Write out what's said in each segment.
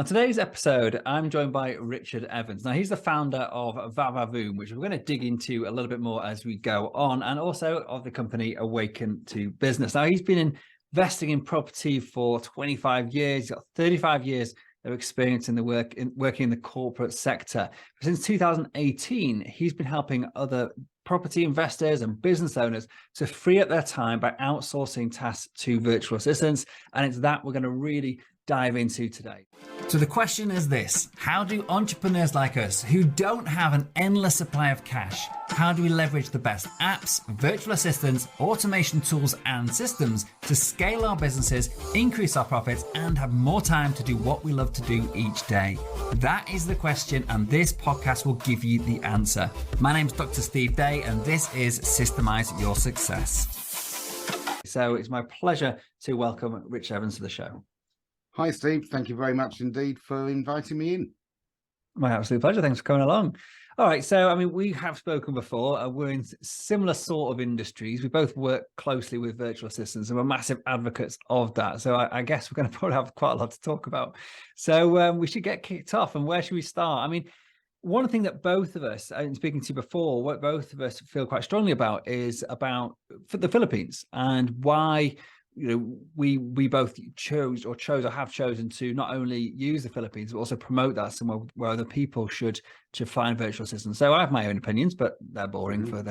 On today's episode, I'm joined by Richard Evans. Now, he's the founder of VaVaVoom, which we're going to dig into a little bit more as we go on, and also of the company Awaken to Business. Now, he's been investing in property for 25 years. He's got 35 years of experience in working in the corporate sector. Since 2018, he's been helping other property investors and business owners to free up their time by outsourcing tasks to virtual assistants. And it's that we're going to really dive into today. So the question is this: how do entrepreneurs like us who don't have an endless supply of cash, how do we leverage the best apps, virtual assistants, automation tools and systems to scale our businesses, increase our profits and have more time to do what we love to do each day? That is the question, and this podcast will give you the answer. My name's Dr. Steve Day and this is Systemize Your Success. So it's my pleasure to welcome Rich Evans to the show. Hi, Steve. Thank you very much indeed for inviting me in. My absolute pleasure. Thanks for coming along. All right. So, I mean, we have spoken before. We're in similar sort of industries. We both work closely with virtual assistants and we're massive advocates of that. So I guess we're going to probably have quite a lot to talk about. So we should get kicked off. And where should we start? I mean, one thing that both of us, and speaking to you before, what both of us feel quite strongly about is about the Philippines and why we both chose or have chosen to not only use the Philippines but also promote that somewhere where other people should find virtual assistants. So I have my own opinions, but they're boring for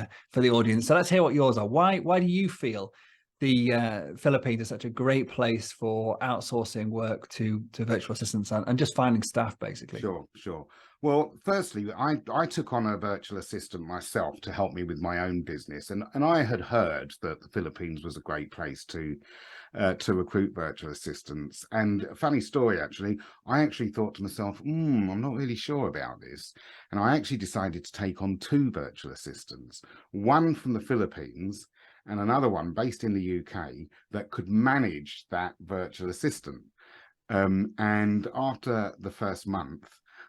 the audience. So let's hear what yours are. Why do you feel the Philippines is such a great place for outsourcing work to virtual assistants and just finding staff, basically? Sure. Well, firstly, I took on a virtual assistant myself to help me with my own business, and I had heard that the Philippines was a great place to recruit virtual assistants. And a funny story, actually, I actually thought to myself, I'm not really sure about this, and I actually decided to take on two virtual assistants, one from the Philippines and another one based in the UK that could manage that virtual assistant. And after the first month,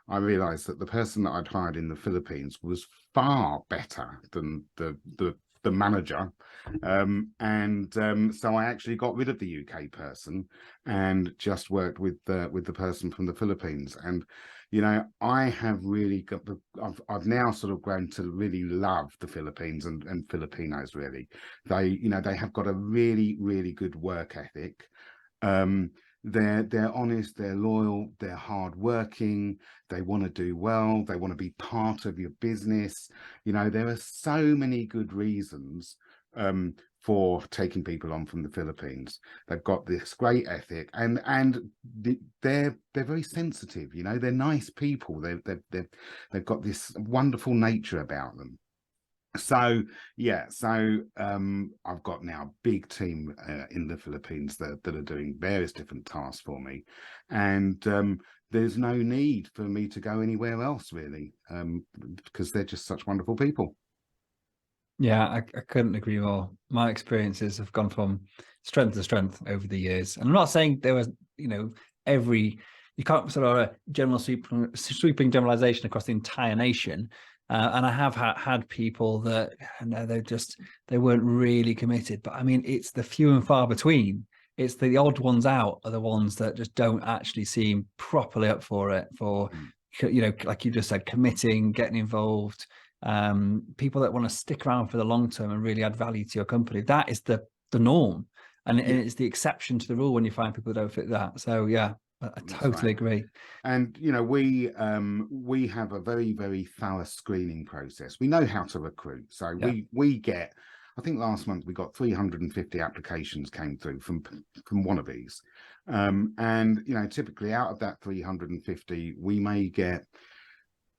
I realized that the person that I'd hired in the Philippines was far better than the manager. So I actually got rid of the UK person and just worked with the person from the Philippines. And, I have really got I've now sort of grown to really love the Philippines and Filipinos, really. They have got a really, really good work ethic. They're honest, they're loyal, they're hardworking, they want to do well, they want to be part of your business. There are so many good reasons for taking people on from the Philippines. They've got this great ethic and they're very sensitive, they're nice people. They've got this wonderful nature about them. So I've got now a big team in the Philippines that are doing various different tasks for me, and there's no need for me to go anywhere else, really, because they're just such wonderful people. Yeah, I couldn't agree more. My experiences have gone from strength to strength over the years, and I'm not saying there was you can't sort of a general sweeping generalization across the entire nation. And I have had people that they weren't really committed, but I mean, it's the few and far between. It's the odd ones out are the ones that just don't actually seem properly up for it, like you just said, committing, getting involved, people that want to stick around for the long term and really add value to your company. That is the norm. And it's the exception to the rule when you find people that don't fit that. So yeah, I totally agree. And we have a very, very thorough screening process. We know how to recruit. So we get, I think last month we got 350 applications came through from one of these. And typically out of that 350, we may get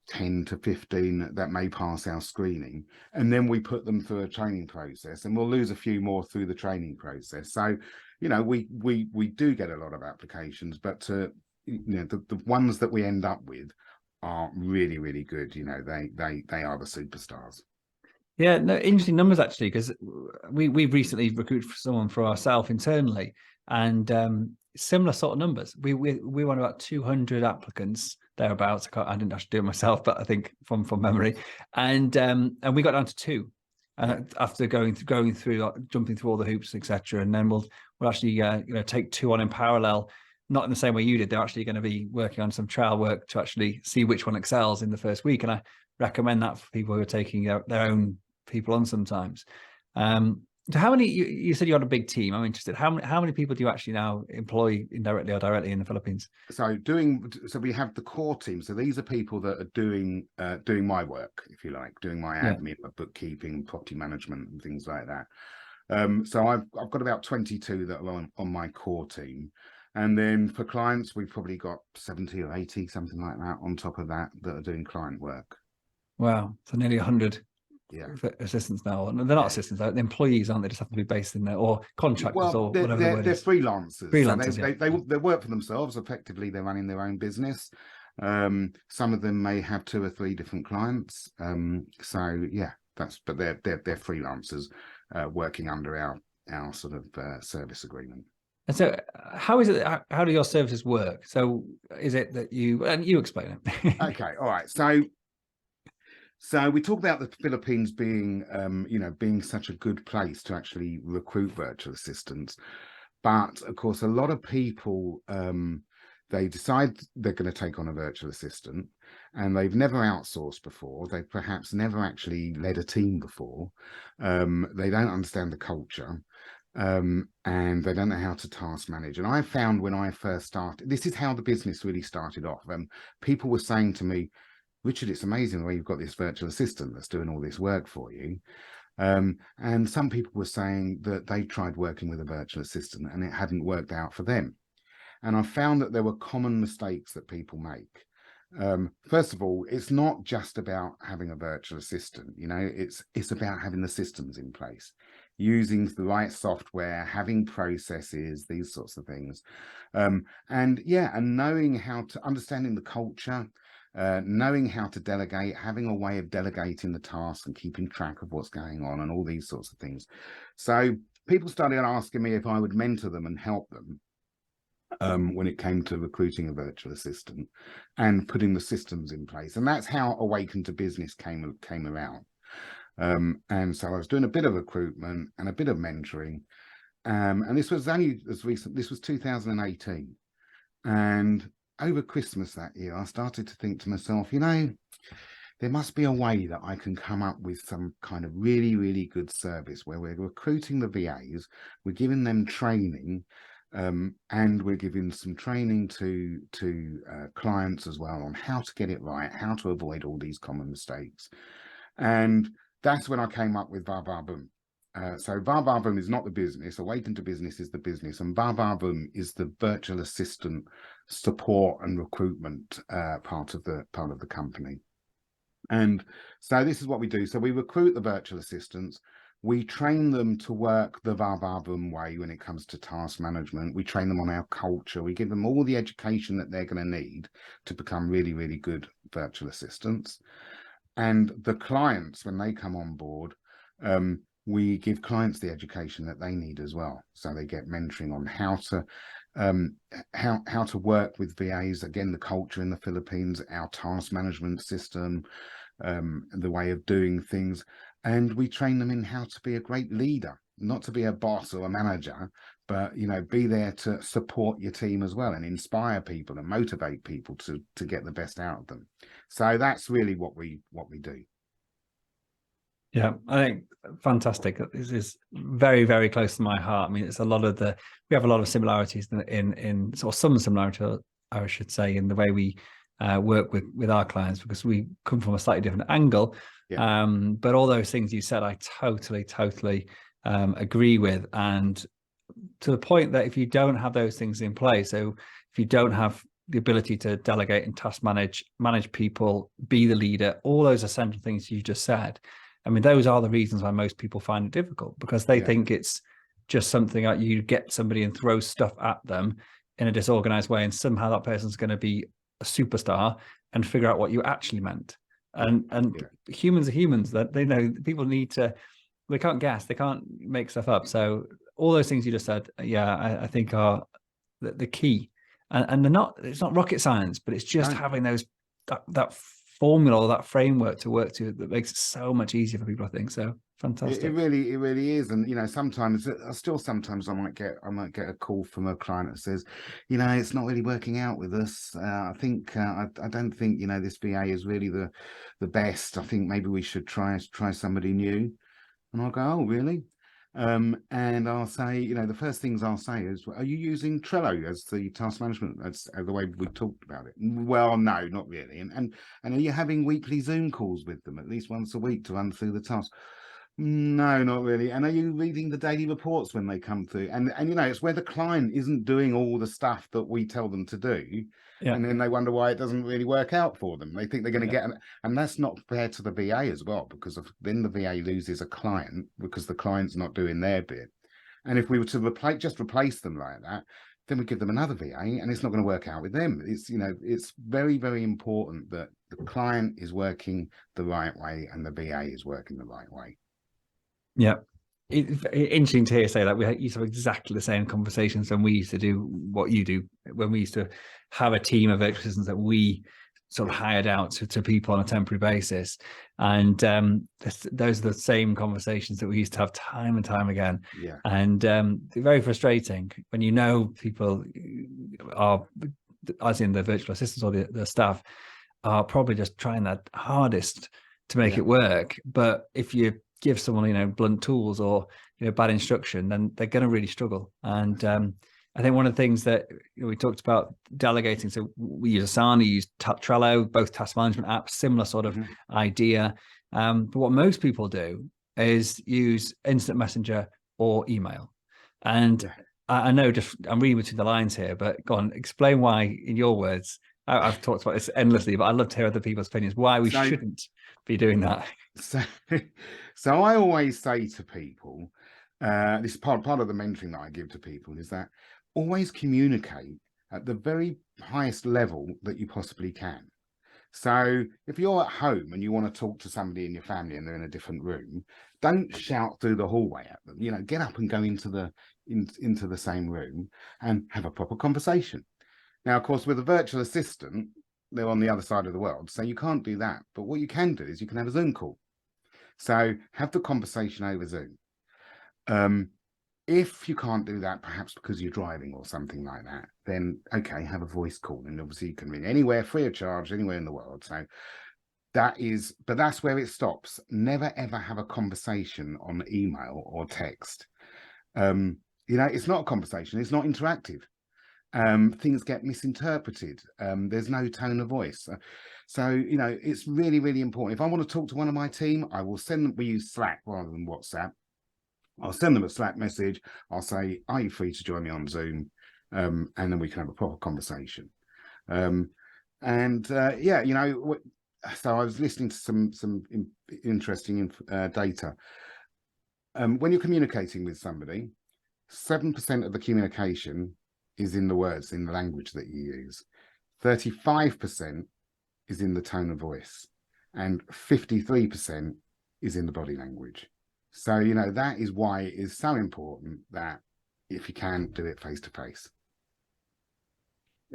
10 to 15 that may pass our screening, and then we put them through a training process, and we'll lose a few more through the training process. So we do get a lot of applications, but the ones that we end up with are really, really good. They are the superstars. Yeah, no, interesting numbers actually, because we've recently recruited for someone for ourselves internally, and similar sort of numbers. We want about 200 applicants thereabouts. I didn't actually do it myself, but I think from memory, and we got down to two after going through jumping through all the hoops, etc. And then we'll actually take two on in parallel not in the same way you did. They're actually going to be working on some trial work to actually see which one excels in the first week. And I recommend that for people who are taking their own people on sometimes. So how many, you said you had a big team. I'm interested. How many people do you actually now employ indirectly or directly in the Philippines? So we have the core team. So these are people that are doing my work, if you like, doing my admin, bookkeeping, property management, and things like that. So I've got about 22 that are on my core team. And then for clients, we've probably got 70 or 80, something like that, on top of that are doing client work. Wow. So nearly 100 assistants now. And they're not assistants, they're employees, aren't they? Just have to be based in there, or contractors, or whatever the word is. They're freelancers. Freelancers, so they work for themselves. Effectively, they're running their own business. Some of them may have 2 or 3 different clients. So yeah, but they're freelancers working under our sort of service agreement. And so how is it, how do your services work? So is it that you explain it? Okay, all right. So we talk about the Philippines being, being such a good place to actually recruit virtual assistants. But of course, a lot of people, they decide they're going to take on a virtual assistant, and they've never outsourced before. They've perhaps never actually led a team before. They don't understand the culture. And they don't know how to task manage. And I found when I first started, this is how the business really started off. People were saying to me, Richard, it's amazing the way you've got this virtual assistant that's doing all this work for you. And some people were saying that they tried working with a virtual assistant and it hadn't worked out for them. And I found that there were common mistakes that people make. First of all, it's not just about having a virtual assistant, it's about having the systems in place, using the right software, having processes, these sorts of things. And knowing how to, understanding the culture, knowing how to delegate, having a way of delegating the tasks and keeping track of what's going on and all these sorts of things. So people started asking me if I would mentor them and help them when it came to recruiting a virtual assistant and putting the systems in place. And that's how Awaken to Business came around. And so I was doing a bit of recruitment and a bit of mentoring. And this was only as recent, this was 2018. And over Christmas that year, I started to think to myself, there must be a way that I can come up with some kind of really, really good service where we're recruiting the VAs, we're giving them training, and we're giving some training to clients as well on how to get it right, how to avoid all these common mistakes. And that's when I came up with VaVaVoom. So VaVaVoom is not the business. Awaken to Business is the business, and VaVaVoom is the virtual assistant support and recruitment part of the company. And so this is what we do. So we recruit the virtual assistants. We train them to work the VaVaVoom way when it comes to task management. We train them on our culture. We give them all the education that they're going to need to become really, really good virtual assistants. And the clients, when they come on board, we give clients the education that they need as well. So they get mentoring on how to work with VAs, again, the culture in the Philippines, our task management system, the way of doing things. And we train them in how to be a great leader, not to be a boss or a manager, but, be there to support your team as well and inspire people and motivate people to get the best out of them. So that's really what we do. Yeah, I think fantastic. This is very, very close to my heart. I mean, it's we have a lot of similarities in or some similarity, I should say, in the way we work with our clients, because we come from a slightly different angle. Yeah. But all those things you said, I totally agree with. And to the point that if you don't have those things in place, so if you don't have the ability to delegate and task manage people, be the leader, all those essential things you just said, I mean, those are the reasons why most people find it difficult, because they think it's just something that you get somebody and throw stuff at them in a disorganized way, and somehow that person's going to be a superstar and figure out what you actually meant. And humans are humans, that they know people need to, they can't guess, they can't make stuff up. So all those things you just said, I think are the key. And it's not rocket science, but it's just having that formula or that framework to work to that makes it so much easier for people, I think. So Fantastic. It really is. And sometimes I might get a call from a client that says, it's not really working out with us. I think I don't think this VA is really the best. I think maybe we should try somebody new. And I'll go, oh really? And I'll say, the first things I'll say is, are you using Trello as the task management? That's the way we talked about it. Well, no, not really. And are you having weekly Zoom calls with them at least once a week to run through the task? No, not really. And are you reading the daily reports when they come through? And it's where the client isn't doing all the stuff that we tell them to do. Yeah. And then they wonder why it doesn't really work out for them. They think they're going to get and that's not fair to the VA as well, because then the VA loses a client because the client's not doing their bit. And if we were to replace them like that, then we give them another VA and it's not going to work out with them. It's very, very important that the client is working the right way and the VA is working the right way. Yeah. It's interesting to hear say that. We used to have exactly the same conversations when we used to do what you do, when we used to have a team of virtual assistants that we sort of hired out to people on a temporary basis. And those are the same conversations that we used to have time and time again. Yeah. And they're very frustrating when people are, as in the virtual assistants or the staff, are probably just trying their hardest to make it work. But if you give someone, blunt tools or, bad instruction, then they're going to really struggle. And I think one of the things that we talked about delegating, so we use Asana, use Trello, both task management apps, similar sort of idea. But what most people do is use instant messenger or email. And I know I'm reading between the lines here, but go on, explain why in your words. I've talked about this endlessly, but I'd love to hear other people's opinions, why we shouldn't be doing that. So I always say to people, this is part of the mentoring that I give to people, is that always communicate at the very highest level that you possibly can. So if you're at home and you want to talk to somebody in your family and they're in a different room, don't shout through the hallway at them. Get up and go into the same room and have a proper conversation. Now, of course, with a virtual assistant, they're on the other side of the world, so you can't do that. But what you can do is you can have a Zoom call. So have the conversation over Zoom. If you can't do that, perhaps because you're driving or something like that, then okay, have a voice call. And obviously you can ring anywhere free of charge, anywhere in the world. So but that's where it stops. Never, ever have a conversation on email or text. It's not a conversation. It's not interactive. Things get misinterpreted. There's no tone of voice. So, it's really, really important. If I want to talk to one of my team, I will send them, we use Slack rather than WhatsApp. I'll send them a Slack message. I'll say, are you free to join me on Zoom? And then we can have a proper conversation. So I was listening to some interesting data. When you're communicating with somebody, 7% of the communication is in the words, in the language that you use. 35% is in the tone of voice, and 53% is in the body language. So, that is why it is so important that if you can, do it face to face.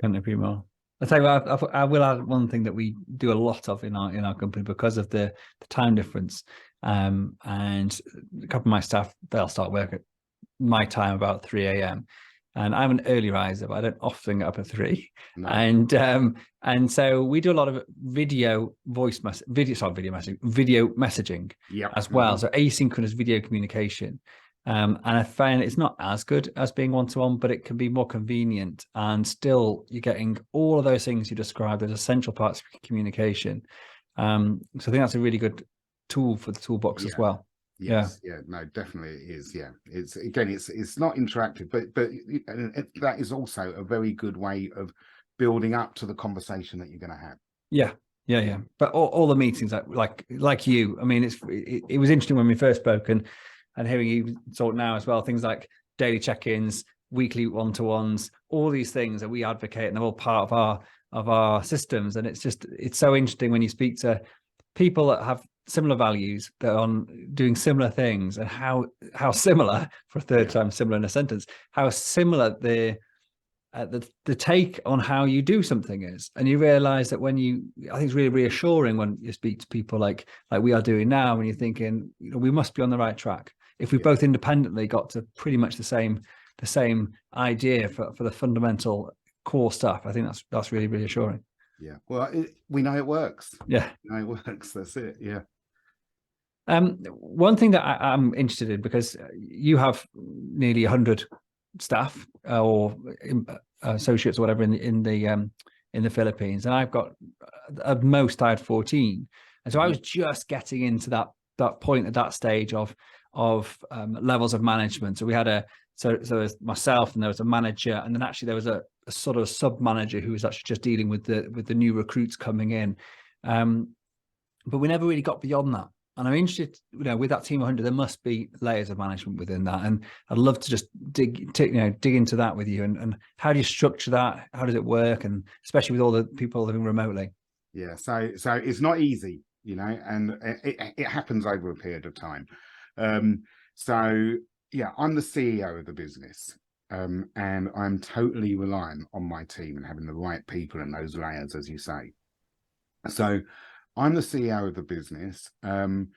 Couldn't agree more. I'll tell you what, I will add one thing that we do a lot of in our company because of the time difference. And a couple of my staff, they'll start work at my time about 3 a.m. And I'm an early riser, but I don't often get up at 3. No. And so we do a lot of video messaging as well. So asynchronous video communication. And I find it's not as good as being one-to-one, but it can be more convenient. And still, you're getting all of those things you described as essential parts of communication. So I think that's a really good tool for the toolbox as well. Yes, no, definitely it is. Yeah, it's not interactive, but that is also a very good way of building up to the conversation that you're going to have. Yeah. But all the meetings like you, I mean, it was interesting when we first spoke and hearing you talk now as well, things like daily check-ins, weekly one-to-ones, all these things that we advocate, and they're all part of our systems. And it's so interesting when you speak to people that have similar values, that are doing similar things, and how similar, for a third time similar in a sentence, how similar the the take on how you do something is, and you realize that when I think it's really reassuring when you speak to people like we are doing now, when you're thinking, we must be on the right track if we both independently got to pretty much the same idea for the fundamental core stuff. I think that's really reassuring. Yeah, well, we know it works. Yeah, we know it works. That's it. Yeah. One thing that I'm interested in, because you have nearly 100 staff or associates or whatever in the Philippines, and I've got at most I had 14, and so I was just getting into that point at that stage of levels of management. So we had so there was myself, and there was a manager, and then actually there was a sort of sub manager who was actually just dealing with the new recruits coming in, but we never really got beyond that. And I'm interested, with that team of 100, there must be layers of management within that. And I'd love to just dig into that with you. And how do you structure that? How does it work? And especially with all the people living remotely. Yeah, so it's not easy, and it happens over a period of time. So yeah, I'm the CEO of the business, and I'm totally reliant on my team and having the right people in those layers, as you say. So I'm the CEO of the business, and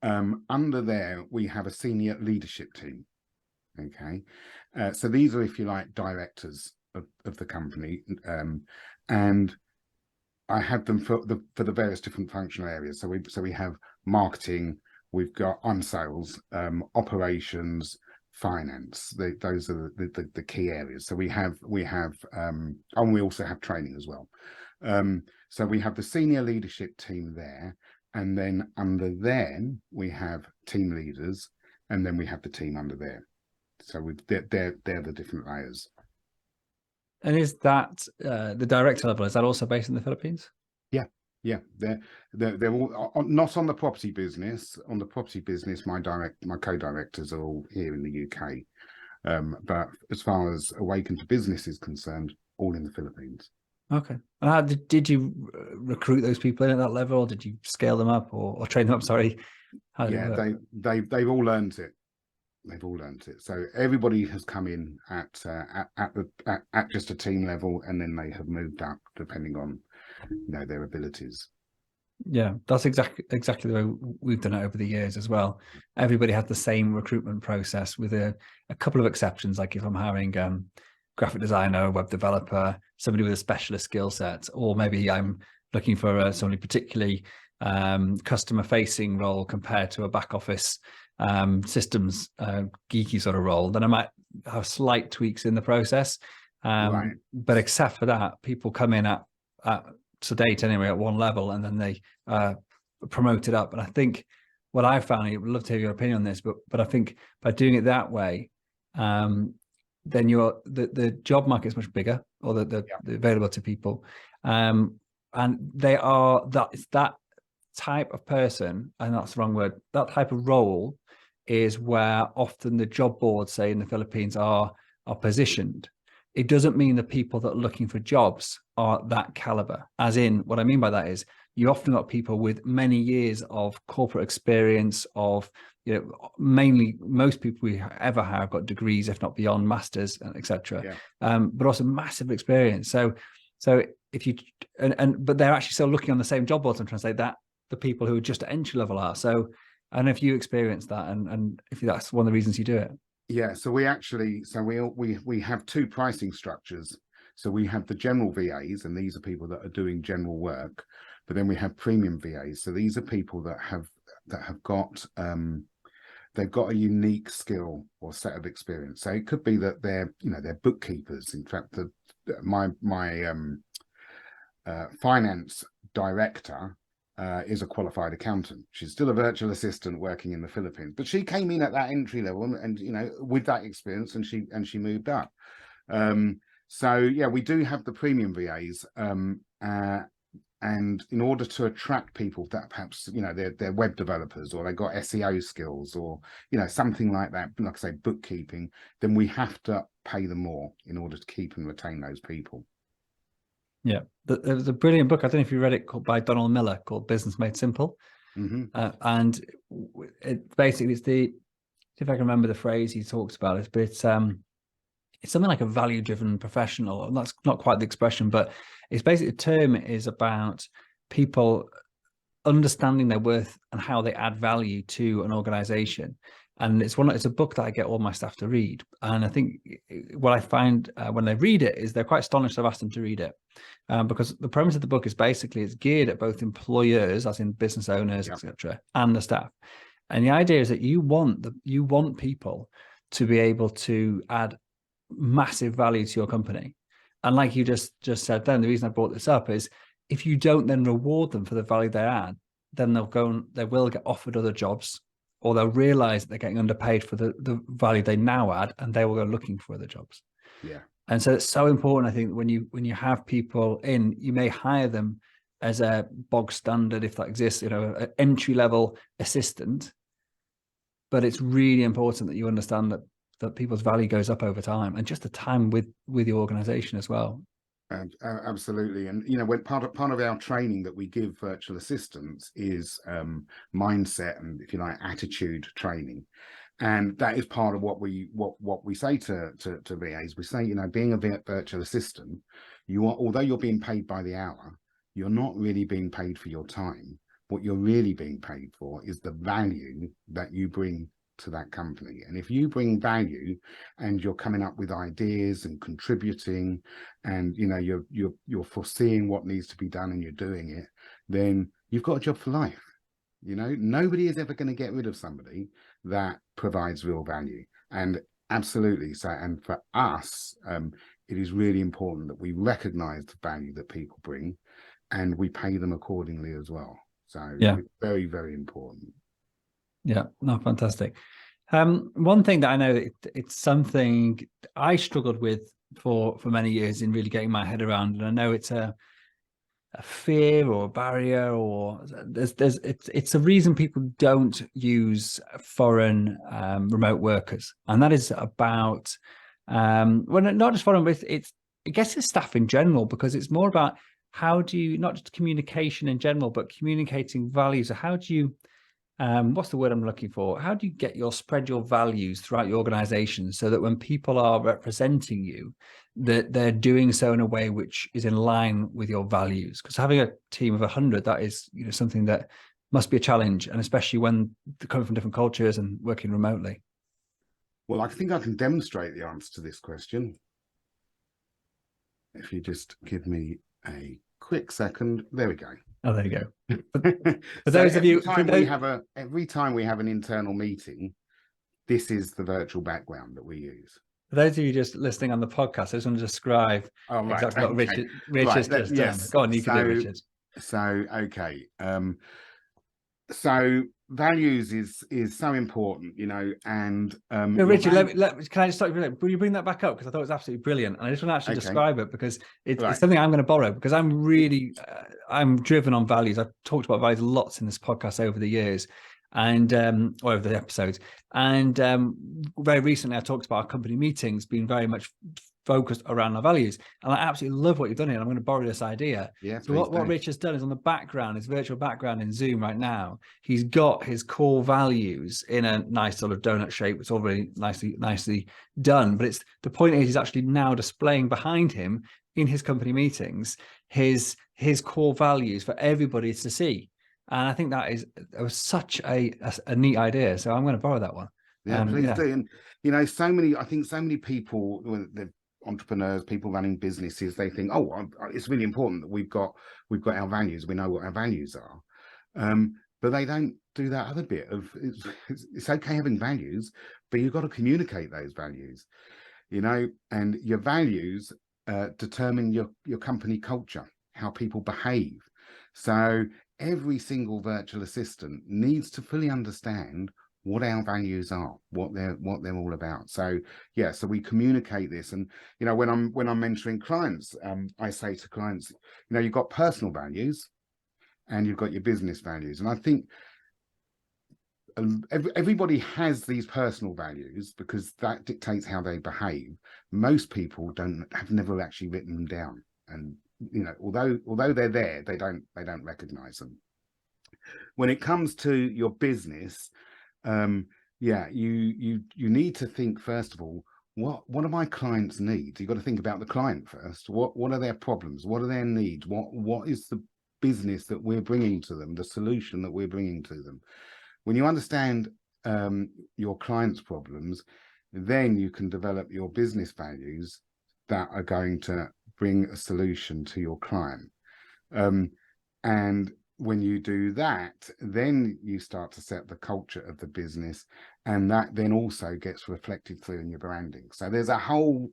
under there we have a senior leadership team. Okay, so these are, if you like, directors of the company, and I have them for the various different functional areas. So we have marketing, we've got sales, operations, finance. Those are the key areas. So we have and we also have training as well. So we have the senior leadership team there, and then under them we have team leaders, and then we have the team under there. So they're the different layers. And is that the director level? Is that also based in the Philippines? Yeah, they're all not on the property business. On the property business, my co-directors are all here in the UK. But as far as Awaken to Business is concerned, all in the Philippines. Okay. And how did you recruit those people in at that level, or did you scale them up or train them up? Sorry. They've all learned it. They've all learned it. So everybody has come in at just a team level, and then they have moved up depending on their abilities. Yeah, that's exactly the way we've done it over the years as well. Everybody had the same recruitment process, with a couple of exceptions. Like if I'm hiring graphic designer, web developer, somebody with a specialist skill set, or maybe I'm looking for somebody particularly customer facing role compared to a back office systems geeky sort of role, then I might have slight tweaks in the process. Right. But except for that, people come in at to date anyway at one level, and then they promote it up. And I think what I found, I would love to hear your opinion on this, but I think by doing it that way, then the job market is much bigger, or the available to people, and they are that type of person, and that's the wrong word, that type of role is where often the job boards, say in the Philippines, are positioned. It doesn't mean the people that are looking for jobs are that caliber. As in, what I mean by that is you often got people with many years of corporate experience, of mainly most people we ever have got degrees, if not beyond, masters, etc. But also massive experience. So if you but they're actually still looking on the same job boards and translate that the people who are just at entry level are. So I don't know if you experience that, and if that's one of the reasons you do it. Yeah, so we have two pricing structures. So we have the general VAs, and these are people that are doing general work, but then we have premium VAs. So these are people that have got they've got a unique skill or set of experience. So it could be that they're bookkeepers. In fact, my finance director is a qualified accountant. She's still a virtual assistant working in the Philippines, but she came in at that entry level and with that experience, and she moved up. So yeah, we do have the premium VAs, and in order to attract people that perhaps they're web developers, or they got SEO skills, or something like that, like I say, bookkeeping, then we have to pay them more in order to keep and retain those people. Yeah, there's a brilliant book, I don't know if you read it, by Donald Miller, called Business Made Simple. And it basically, it's if I can remember the phrase he talks about it, but it's something like a value-driven professional. And that's not quite the expression, but it's basically, the term is about people understanding their worth and how they add value to an organization. And it's a book that I get all my staff to read. And I think what I find when they read it is they're quite astonished I've asked them to read it, because the premise of the book is basically it's geared at both employers, as in business owners, etc., and the staff. And the idea is that you want people to be able to add massive value to your company. And like you just said then, the reason I brought this up is if you don't then reward them for the value they add, then they will get offered other jobs, or they'll realize that they're getting underpaid for the value they now add, and they will go looking for other jobs. Yeah. And so it's so important, I think, when you have people in, you may hire them as a bog standard, if that exists, an entry level assistant, but it's really important that you understand that people's value goes up over time, and just the time with the organization as well. Absolutely. And when part of our training that we give virtual assistants is mindset and, if you like, attitude training. And that is part of what we say to VAs. We say, being a virtual assistant, although you're being paid by the hour, you're not really being paid for your time. What you're really being paid for is the value that you bring to that company. And if you bring value and you're coming up with ideas and contributing, and you're foreseeing what needs to be done and you're doing it, then you've got a job for life. Nobody is ever going to get rid of somebody that provides real value. And absolutely so. And for us, it is really important that we recognize the value that people bring, and we pay them accordingly as well. So yeah, it's very, very important. Yeah, no, fantastic. One thing that I know, it's something I struggled with for many years in really getting my head around, and I know it's a fear or a barrier, or it's a reason people don't use foreign remote workers, and that is about not just foreign, but I guess it's staff in general, because it's more about how do you, not just communication in general, but communicating values. So how do you what's the word I'm looking for? How do you spread your values throughout your organization, so that when people are representing you, that they're doing so in a way which is in line with your values? Because having a team of 100, that is something that must be a challenge, and especially when they're coming from different cultures and working remotely. Well, I think I can demonstrate the answer to this question. If you just give me a quick second. There we go. Oh, there you go. For those of you, every time we have an internal meeting, this is the virtual background that we use. For those of you just listening on the podcast, I just want to describe exactly what Richard's just done. Go on, you can do it, Richard. So, okay. So values is so important, and no, Richard, can I just start you? Will you bring that back up? Because I thought it was absolutely brilliant, and I just want to actually describe it, because it's something I'm going to borrow, because I'm really I'm driven on values. I've talked about values lots in this podcast over the years, and or over the episodes, and very recently I talked about our company meetings being very much focused around our values, and I absolutely love what you've done here. I'm going to borrow this idea. Yeah. So what Rich has done is, on the background, his virtual background in Zoom right now, he's got his core values in a nice sort of donut shape. It's already nicely done, but the point is he's actually now displaying behind him in his company meetings his core values for everybody to see. And I think that was such a neat idea. So I'm going to borrow that one. Yeah, please do. And so many people, the entrepreneurs, people running businesses, they think, it's really important that we've got our values. We know what our values are, but they don't do that other bit of it's okay having values, but you've got to communicate those values, and your values determine your company culture, how people behave. So every single virtual assistant needs to fully understand what our values are, what they're all about. So yeah, so we communicate this. And when I'm mentoring clients, I say to clients, you've got personal values and you've got your business values. And I think everybody has these personal values because that dictates how they behave. Most people have never actually written them down, and although they're there, they don't recognize them. When it comes to your business, you need to think, first of all, what do my clients need? You've got to think about the client first. What are their problems? What are their needs? What is the business that we're bringing to them, the solution that we're bringing to them? When you understand your client's problems, then you can develop your business values that are going to bring a solution to your client. And when you do that, then you start to set the culture of the business, and that then also gets reflected through in your branding. So there's a whole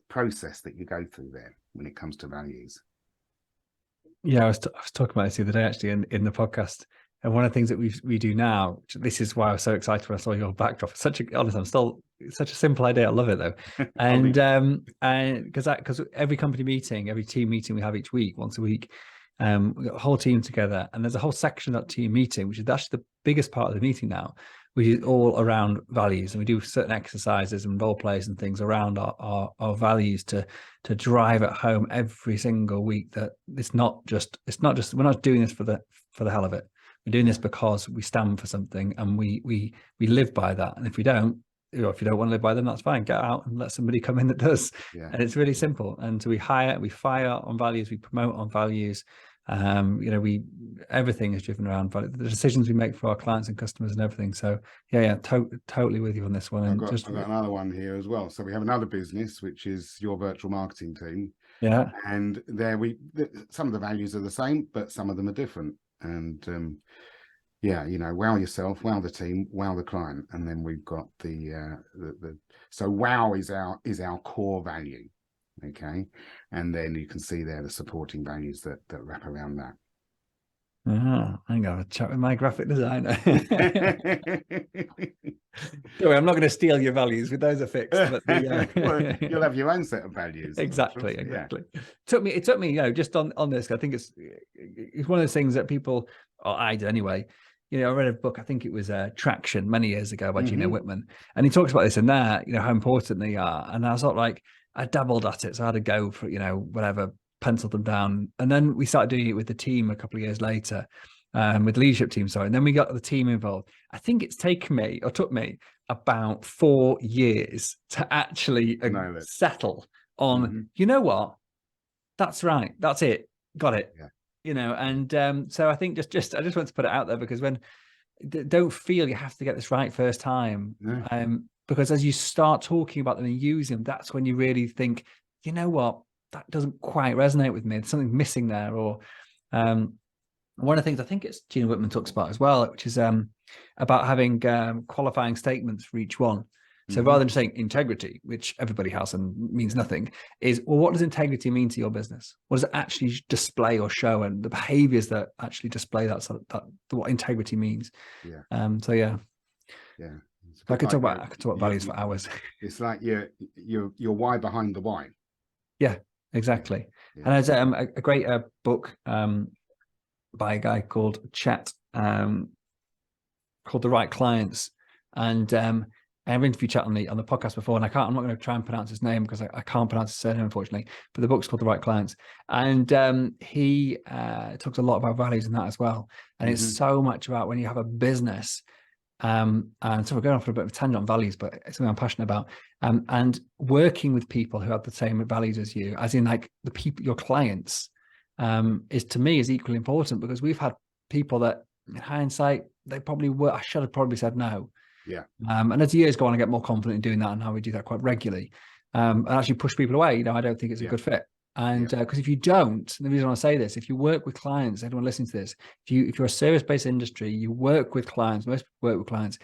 process that you go through there when it comes to values. Yeah, I was talking about this the other day actually in the podcast, and one of the things that we do now. This is why I was so excited when I saw your backdrop. It's such a simple idea. I love it though, and because every company meeting, every team meeting we have each week, once a week, we got a whole team together, and there's a whole section of that team meeting, which is actually the biggest part of the meeting now, which is all around values, and we do certain exercises and role plays and things around our values to drive it home every single week that it's not just we're not doing this for the hell of it. We're doing this because we stand for something, and we live by that. And if we don't, if you don't want to live by them, that's fine. Get out and let somebody come in that does. Yeah. And it's really simple. And so we fire on values, we promote on values. Everything is driven around value, the decisions we make for our clients and customers and everything. So totally with you on this one. I've got another one here as well. So we have another business, which is your virtual marketing team. Yeah. And there some of the values are the same, but some of them are different. And wow yourself, wow the team, wow the client. And then we've got so wow is our core value. Okay. And then you can see there the supporting values that wrap around that. I'm going to have a chat with my graphic designer. Don't worry, I'm not going to steal your values. With those are fixed. But well, you'll have your own set of values. Exactly. It took me, just on this. I think it's one of those things that people, or I did anyway. I read a book. I think it was Traction many years ago by Gino Whitman, and he talks about this and that. How important they are. And I was sort of like, I dabbled at it, so I had to go for whatever, penciled them down, and then we started doing it with the team a couple of years later, with the leadership team. Sorry, and then we got the team involved. I think it's took me about 4 years to actually settle on. You know what? That's right. That's it. Got it. Yeah. And so I think I just want to put it out there, because don't feel you have to get this right first time. No. Because as you start talking about them and using them, that's when you really think, you know what, that doesn't quite resonate with me. There's something missing there. Or one of the things I think it's Gina Whitman talks about as well, which is about having qualifying statements for each one. So rather than saying integrity, which everybody has and means nothing, is, well, what does integrity mean to your business? What does it actually display or show, and the behaviors that actually display that what integrity means? Yeah. I could talk about values for hours. It's like your why behind the why. Yeah, exactly. Yeah. And there's a great book by a guy called Chet, called The Right Clients, and I've interviewed Chet on the podcast before, and I'm not going to try and pronounce his name because I can't pronounce his surname, unfortunately. But the book's called The Right Clients, and he talks a lot about values in that as well. And it's so much about when you have a business. And so we're going off for a bit of a tangent on values, but it's something I'm passionate about. And working with people who have the same values as you, as in like the people, your clients, is to me is equally important, because we've had people that, in hindsight, they probably were. I should have probably said no. Yeah. And as the years go on, I get more confident in doing that, and how we do that quite regularly, and actually push people away. I don't think it's a good fit. And because if you don't, and the reason I say this, if you work with clients, anyone listening to this, if you're a service-based industry, you work with clients, most people work with clients.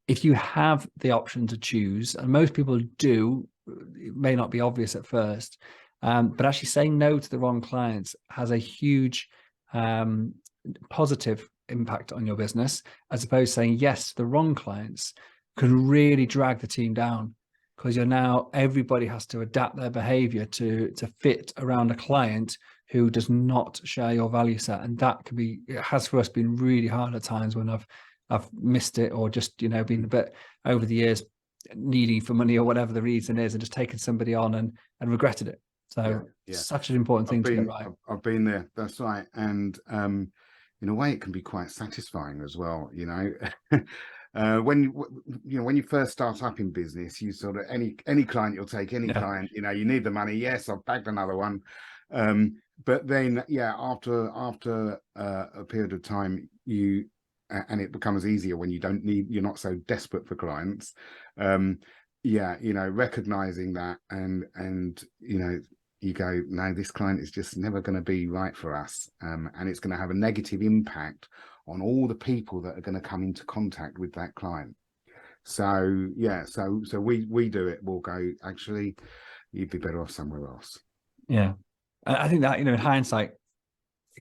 If you have the option to choose, and most people do, it may not be obvious at first, but actually saying no to the wrong clients has a huge positive impact on your business, as opposed to saying yes to the wrong clients can really drag the team down. Because everybody has to adapt their behavior to fit around a client who does not share your value set, and that it has for us been really hard at times when I've missed it, or just been a bit over the years needing for money or whatever the reason is, and just taken somebody on and regretted it. So such an important thing to get right. I've been there. That's right, and in a way, it can be quite satisfying as well. when you first start up in business, you sort of any client you'll take, any client, you need the money. Yes, I've bagged another one. But then, after a period of time, and it becomes easier when you're not so desperate for clients. Recognizing that and you go, no, this client is just never going to be right for us. And it's going to have a negative impact on all the people that are going to come into contact with that client. So we do it. We'll go, actually, you'd be better off somewhere else. Yeah. I think that, in hindsight,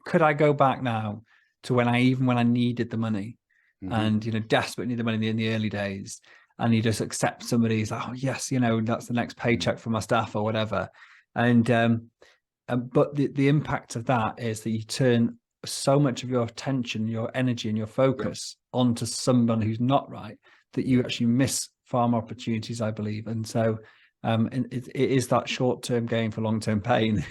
could I go back now to when I needed the money and, desperately need the money in the early days, and you just accept somebody's like, oh yes, that's the next paycheck for my staff or whatever. And, but the impact of that is that you turn so much of your attention, your energy and your focus onto someone who's not right, that you actually miss far more opportunities, I believe. And so it is that short-term gain for long-term pain.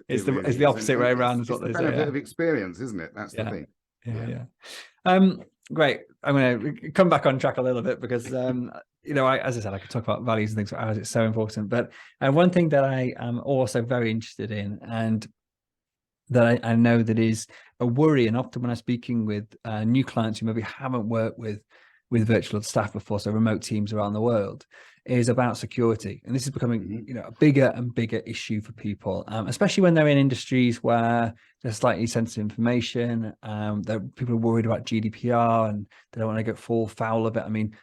It's the opposite way around. Is what they say. It's the benefit of experience, isn't it? That's the thing. Yeah. Great. I'm going to come back on track a little bit because, as I said, I could talk about values and things, as it's so important. But one thing that I am also very interested in, and that I know that is a worry, and often when I'm speaking with new clients who maybe haven't worked with virtual staff before, so remote teams around the world, is about security. And this is becoming a bigger and bigger issue for people, especially when they're in industries where there's slightly sensitive information. People are worried about GDPR and they don't want to fall foul of it. I mean,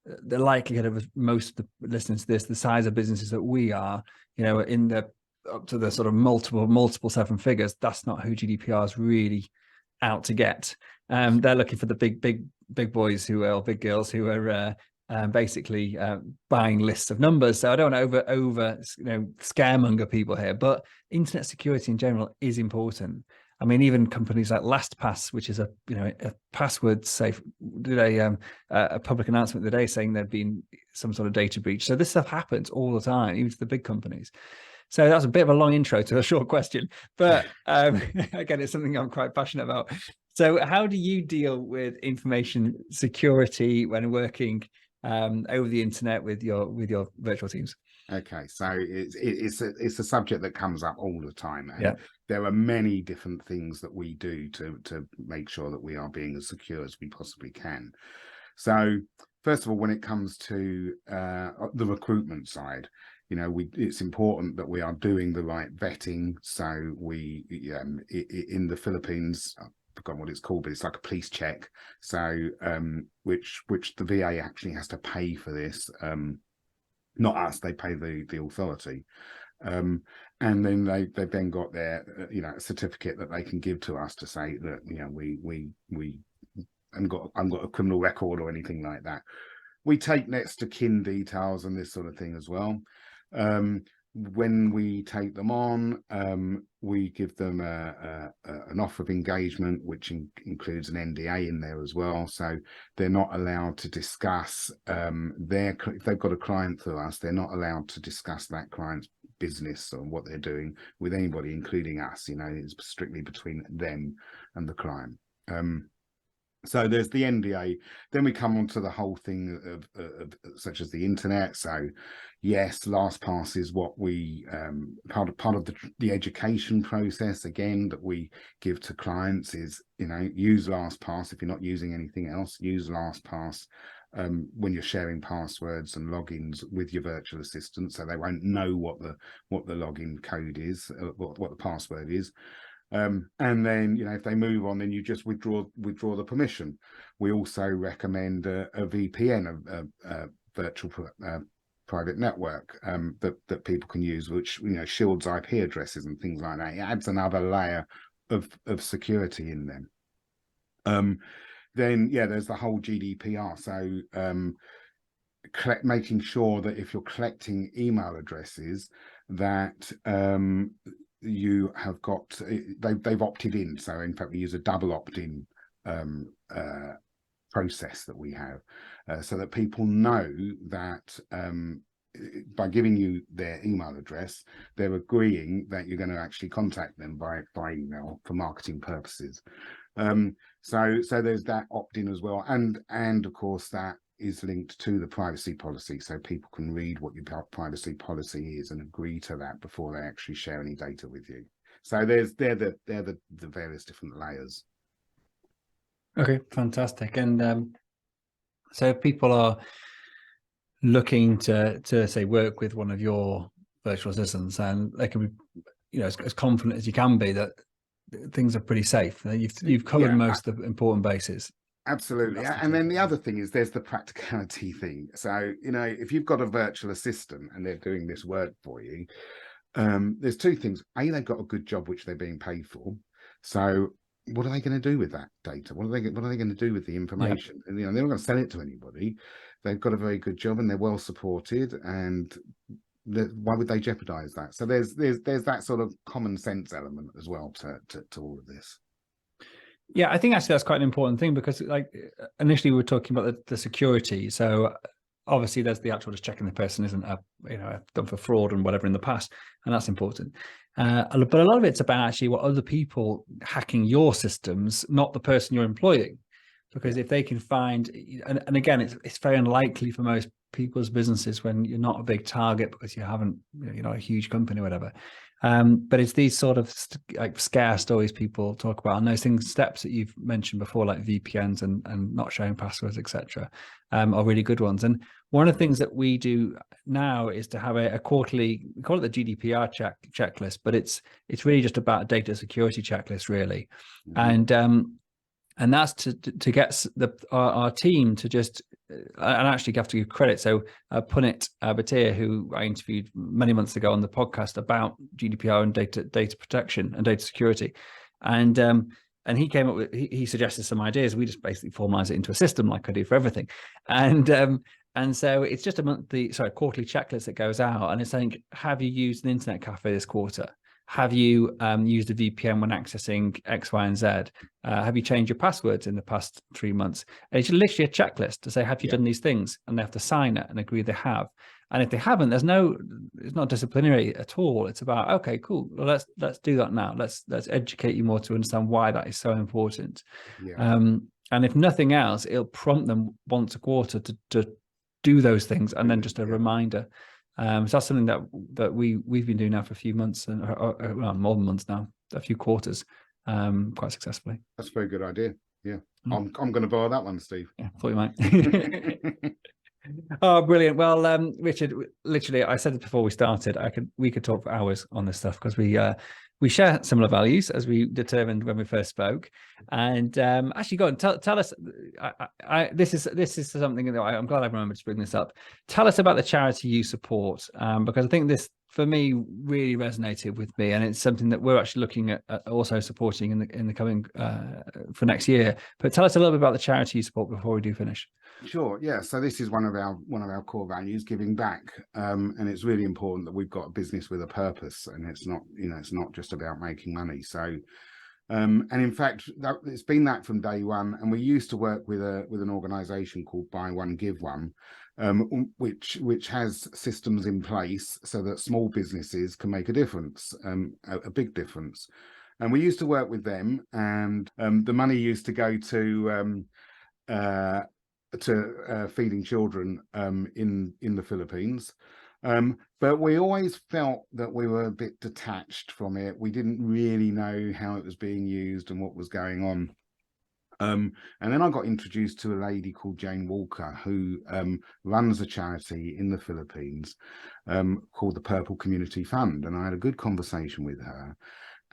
the likelihood of most of the listeners to this, the size of businesses that we are, in the up to the sort of multiple seven figures, that's not who GDPR is really out to get. They're looking for the big boys big girls who are basically buying lists of numbers. So I don't want to over scaremonger people here, but internet security in general is important. I mean, even companies like LastPass, which is a password safe, did a public announcement today saying there'd been some sort of data breach. So this stuff happens all the time, even to the big companies. So that's a bit of a long intro to a short question, but again, it's something I'm quite passionate about. So how do you deal with information security when working over the internet with your virtual teams? Okay, so it's a subject that comes up all the time, and there are many different things that we do to make sure that we are being as secure as we possibly can. So first of all, when it comes to the recruitment side, it's important that we are doing the right vetting. So we in the Philippines, I've forgotten what it's called, but it's like a police check. So which the VA actually has to pay for this. Not us, they pay the authority. And then they've then got their certificate that they can give to us to say that we haven't got a criminal record or anything like that. We take next to kin details and this sort of thing as well. When we take them on, we give them an offer of engagement, which includes an NDA in there as well. So they're not allowed to discuss if they've got a client through us, they're not allowed to discuss that client's business or what they're doing with anybody, including us. It's strictly between them and the client. So there's the NDA. Then we come on to the whole thing of such as the internet. So yes, LastPass is what we part of the education process again that we give to clients is use LastPass. If you're not using anything else, use LastPass when you're sharing passwords and logins with your virtual assistant, so they won't know what the login code is, what the password is. And then if they move on, then you just withdraw the permission. We also recommend a VPN, a virtual private network that people can use, which shields IP addresses and things like that. It adds another layer of security in them. Then there's the whole GDPR. So making sure that if you're collecting email addresses that you have got they've opted in. So in fact we use a double opt-in process that we have, so that people know that by giving you their email address, they're agreeing that you're going to actually contact them by email for marketing purposes. So there's that opt-in as well, and of course that is linked to the privacy policy, so people can read what your privacy policy is and agree to that before they actually share any data with you. So they're the various different layers. Okay, fantastic. And so if people are looking to say work with one of your virtual assistants, and they can be, you know, as confident as you can be that things are pretty safe. You've covered most of the important bases. Absolutely. And then the other thing is there's the practicality thing. So, you know, if you've got a virtual assistant and they're doing this work for you, there's two things. A, they've got a good job which they're being paid for. So what are they going to do with that data? What are they going to do with the information? And, you know, they're not going to sell it to anybody. They've got a very good job and they're well supported, and why would they jeopardize that? So there's that sort of common sense element as well to all of this. Yeah, I think actually that's quite an important thing, because like initially we were talking about the security. So obviously there's the actual just checking the person isn't done for fraud and whatever in the past, and that's important. But a lot of it's about actually what other people hacking your systems, not the person you're employing. Because if they can find, and again, it's very unlikely for most people's businesses when you're not a big target because you haven't, you're not a huge company or whatever. But it's these sort of like scare stories people talk about, and those things, steps that you've mentioned before, like VPNs and not sharing passwords, etc., are really good ones. And one of the things that we do now is to have a quarterly, we call it the GDPR checklist, but it's really just about a data security checklist, really. And that's to get our team to just, and actually have to give credit. So Punit Bhatia, who I interviewed many months ago on the podcast about GDPR and data protection and data security, and he came up with, he suggested some ideas. We just basically formalize it into a system like I do for everything, and so it's just a quarterly checklist that goes out, and it's saying, have you used an internet cafe this quarter? Have you used a VPN when accessing X, Y, and Z? Have you changed your passwords in the past 3 months? And it's literally a checklist to say, have you done these things? And they have to sign it and agree they have. And if they haven't, it's not disciplinary at all. It's about, okay, cool. Well, let's do that now. Let's educate you more to understand why that is so important. And if nothing else, it'll prompt them once a quarter to do those things, and then just a reminder. So that's something that we've been doing now for a few months, and well, more than months now, a few quarters, quite successfully. That's a very good idea. Yeah, I'm going to borrow that one, Steve. Yeah, thought you might. Oh, brilliant. Well, Richard, literally, I said it before we started, we could talk for hours on this stuff, because we share similar values, as we determined when we first spoke. And actually, go on, tell us. This is something that I'm glad I remembered to bring this up. Tell us about the charity you support, because I think this, for me, really resonated with me, and it's something that we're actually looking at also supporting in the coming for next year. But tell us a little bit about the charity you support before we do finish. Sure. Yeah. So this is one of our core values, giving back, and it's really important that we've got a business with a purpose, and it's not just about making money. So, and in fact, it's been that from day one. And we used to work with an organisation called Buy One Give One, which has systems in place so that small businesses can make a difference, a big difference. And we used to work with them, and the money used to go to feeding children in the Philippines, but we always felt that we were a bit detached from it. We didn't really know how it was being used and what was going on. And then I got introduced to a lady called Jane Walker, who runs a charity in the Philippines called the Purple Community Fund, and I had a good conversation with her.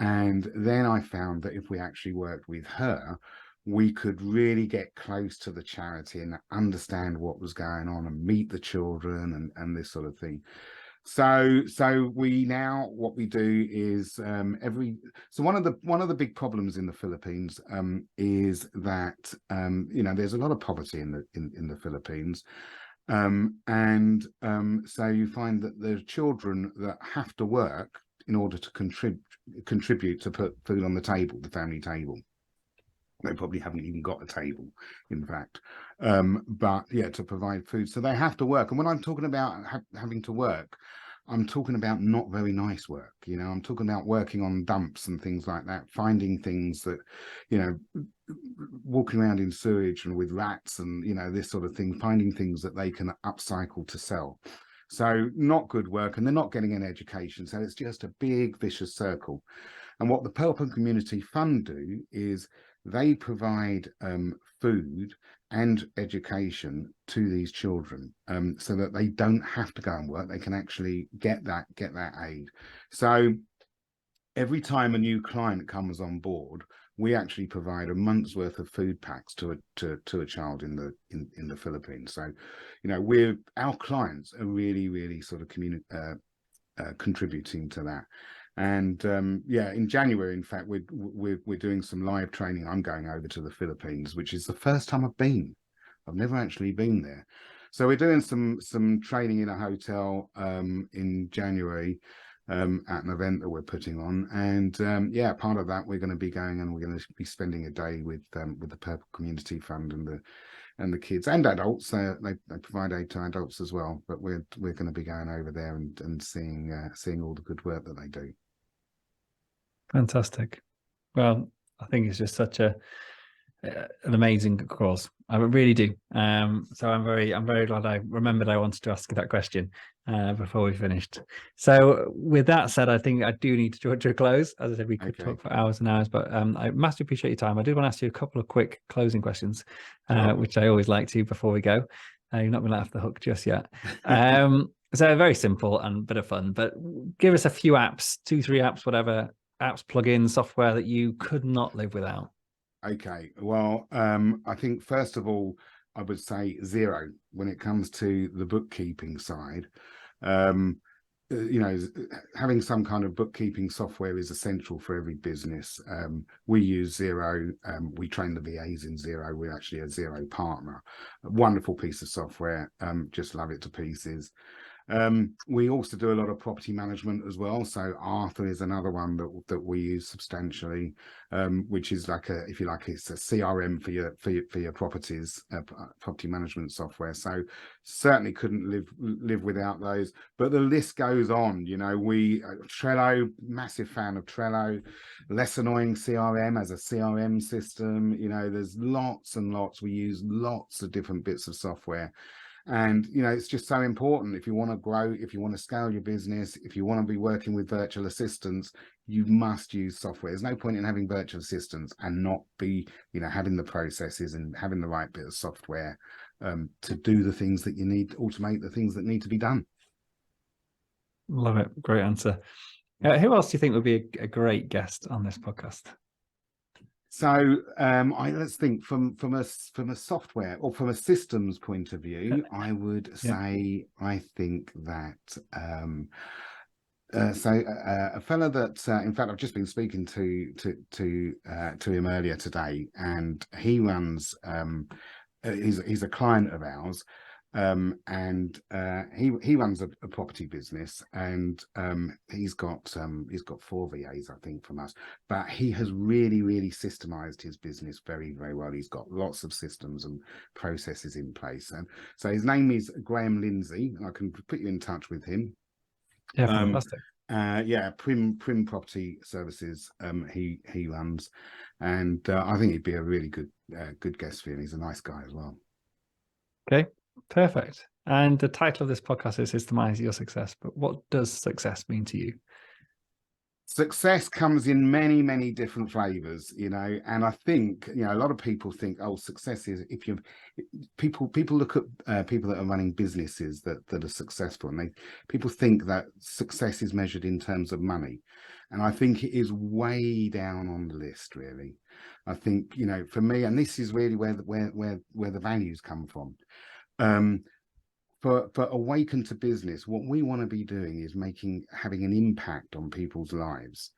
And then I found that if we actually worked with her, we could really get close to the charity and understand what was going on and meet the children and this sort of thing. So we now, what we do is one of the big problems in the Philippines is that there's a lot of poverty in the Philippines, so you find that there are children that have to work in order to contribute to put food on the table, the family table. They probably haven't even got a table, in fact, but yeah, to provide food. So they have to work. And when I'm talking about having to work, I'm talking about not very nice work. You know, I'm talking about working on dumps and things like that, finding things that, you know, walking around in sewage and with rats and, you know, this sort of thing, finding things that they can upcycle to sell. So not good work, and they're not getting an education. So it's just a big vicious circle. And what the Purple Community Fund do is they provide food and education to these children, so that they don't have to go and work. They can actually get that aid. So every time a new client comes on board, we actually provide a month's worth of food packs to a child in the Philippines. So, you know, our clients are really sort of contributing to that. And yeah, in January, in fact, we're doing some live training. I'm going over to the Philippines, which is the first time I've been. I've never actually been there. So we're doing some training in a hotel in January at an event that we're putting on. And yeah, part of that, we're going to be going and we're going to be spending a day with the Purple Community Fund and the kids and adults. They provide aid to adults as well, but we're going to be going over there and seeing all the good work that they do. Fantastic. Well, I think it's just such an amazing cause. I really do. So I'm very glad I remembered I wanted to ask you that question before we finished. So with that said, I think I do need to draw to a close. As I said, we could talk for hours and hours, but I massively appreciate your time. I did want to ask you a couple of quick closing questions, which I always like to before we go. You've not been let off the hook just yet. So very simple and a bit of fun, but give us a few apps, 2-3 apps, whatever, apps, plugins, software that you could not live without. Okay, well, I think first of all, I would say Xero when it comes to the bookkeeping side. You know, having some kind of bookkeeping software is essential for every business. We use Xero. We train the VAs in Xero. We're actually a Xero partner. A wonderful piece of software. Just love it to pieces. We also do a lot of property management as well. So Arthur is another one that we use substantially, which is like if you like, it's a CRM for your properties, property management software. So certainly couldn't live without those. But the list goes on. You know, Trello, massive fan of Trello. Less annoying CRM as a CRM system. You know, there's lots and lots. We use lots of different bits of software. And, you know, it's just so important. If you want to grow, if you want to scale your business, if you want to be working with virtual assistants, you must use software. There's no point in having virtual assistants and not be, you know, having the processes and having the right bit of software to do the things that you need, automate the things that need to be done. Love it. Great answer. Who else do you think would be a great guest on this podcast? So let's think from a software or from a systems point of view, I would say I think that a fella that in fact I've just been speaking to him earlier today, and he runs he's a client of ours. And he runs a property business, and he's got 4 VAs, I think, from us. But he has really systemized his business very well. He's got lots of systems and processes in place, and so his name is Graham Lindsay. I can put you in touch with him. Yeah, fantastic. Yeah, Prim Property Services. He runs, and I think he'd be a really good guest for you. And he's a nice guy as well. Okay. Perfect. And the title of this podcast is Systemize Your Success. But what does success mean to you? Success comes in many different flavors, you know, and I think, you know, a lot of people think, oh, success is if you people look at people that are running businesses that are successful, and people think that success is measured in terms of money. And I think it is way down on the list, really. I think, you know, for me, and this is really where the values come from. For Awaken to Business, what we want to be doing is having an impact on people's lives.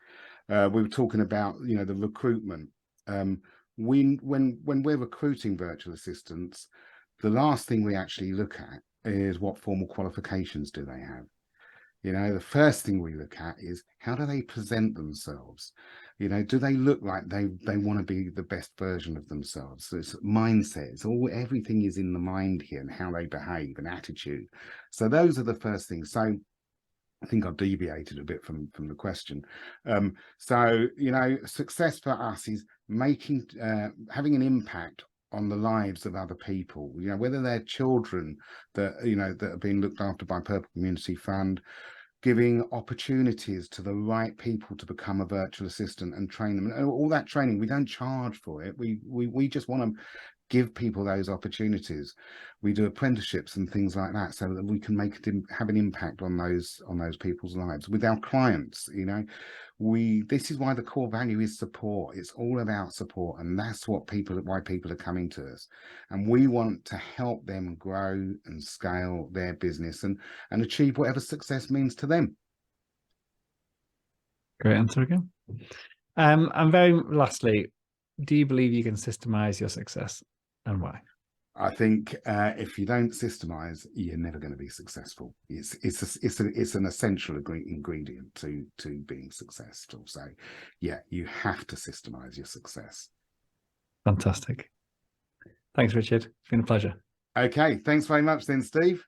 We were talking about, you know, the recruitment. When we're recruiting virtual assistants, the last thing we actually look at is what formal qualifications do they have. You know, the first thing we look at is how do they present themselves? You know, do they look like they want to be the best version of themselves? So it's mindset. It's everything is in the mind here, and how they behave and attitude. So those are the first things. So I think I've deviated a bit from the question. So, you know, success for us is making, having an impact on the lives of other people, you know, whether they're children that, you know, that are being looked after by Purple Community Fund, giving opportunities to the right people to become a virtual assistant and train them. And all that training, we don't charge for it. We just want to give people those opportunities. We do apprenticeships and things like that so that we can have an impact on those people's lives. With our clients, you know, this is why the core value is support. It's all about support, and that's why people are coming to us, and we want to help them grow and scale their business and achieve whatever success means to them. Great answer again. And very lastly, do you believe you can systemize your success, and why? I think if you don't systemize, you're never going to be successful. It's an essential ingredient to being successful. So, yeah, you have to systemize your success. Fantastic. Thanks, Richard. It's been a pleasure. Okay, thanks very much then, Steve.